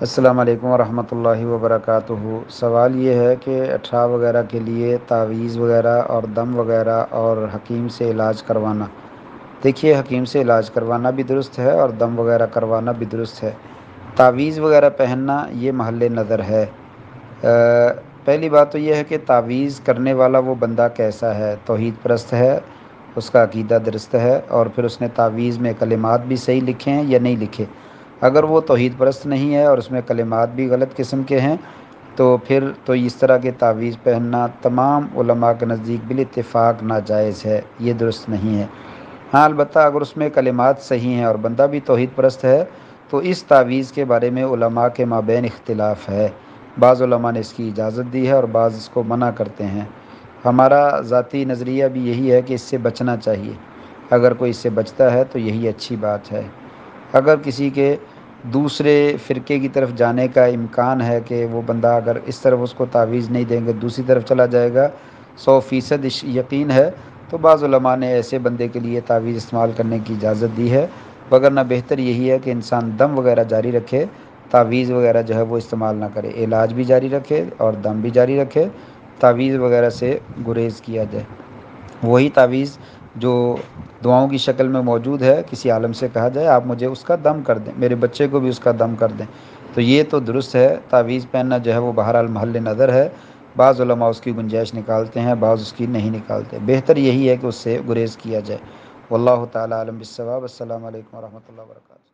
السلام علیکم ورحمۃ اللہ وبرکاتہ۔ سوال یہ ہے کہ اٹھا وغیرہ کے لیے تعویذ وغیرہ اور دم وغیرہ اور حکیم سے علاج کروانا۔ دیکھیے، حکیم سے علاج کروانا بھی درست ہے اور دم وغیرہ کروانا بھی درست ہے۔ تعویذ وغیرہ پہننا یہ محل نظر ہے۔ پہلی بات تو یہ ہے کہ تعویذ کرنے والا وہ بندہ کیسا ہے، توحید پرست ہے، اس کا عقیدہ درست ہے، اور پھر اس نے تعویذ میں کلمات بھی صحیح لکھے ہیں یا نہیں لکھے۔ اگر وہ توحید پرست نہیں ہے اور اس میں کلمات بھی غلط قسم کے ہیں تو پھر تو اس طرح کے تعویذ پہننا تمام علماء کے نزدیک بالاتفاق ناجائز ہے، یہ درست نہیں ہے۔ ہاں، البتہ اگر اس میں کلمات صحیح ہیں اور بندہ بھی توحید پرست ہے تو اس تعویذ کے بارے میں علماء کے مابین اختلاف ہے۔ بعض علماء نے اس کی اجازت دی ہے اور بعض اس کو منع کرتے ہیں۔ ہمارا ذاتی نظریہ بھی یہی ہے کہ اس سے بچنا چاہیے۔ اگر کوئی اس سے بچتا ہے تو یہی اچھی بات ہے۔ اگر کسی کے دوسرے فرقے کی طرف جانے کا امکان ہے کہ وہ بندہ اگر اس طرف اس کو تعویذ نہیں دیں گے دوسری طرف چلا جائے گا، 100% یقین ہے، تو بعض علماء نے ایسے بندے کے لیے تعویذ استعمال کرنے کی اجازت دی ہے، وگرنہ بہتر یہی ہے کہ انسان دم وغیرہ جاری رکھے، تعویذ وغیرہ جو ہے وہ استعمال نہ کرے، علاج بھی جاری رکھے اور دم بھی جاری رکھے، تعویذ وغیرہ سے گریز کیا جائے۔ وہی تعویذ جو دعاؤں کی شکل میں موجود ہے، کسی عالم سے کہا جائے آپ مجھے اس کا دم کر دیں، میرے بچے کو بھی اس کا دم کر دیں، تو یہ تو درست ہے۔ تعویذ پہننا جو ہے وہ بہرحال محل نظر ہے۔ بعض علماء اس کی گنجائش نکالتے ہیں، بعض اس کی نہیں نکالتے۔ بہتر یہی ہے کہ اس سے گریز کیا جائے۔ واللہ تعالی عالم بالصواب۔ السلام علیکم ورحمۃ اللہ وبرکاتہ۔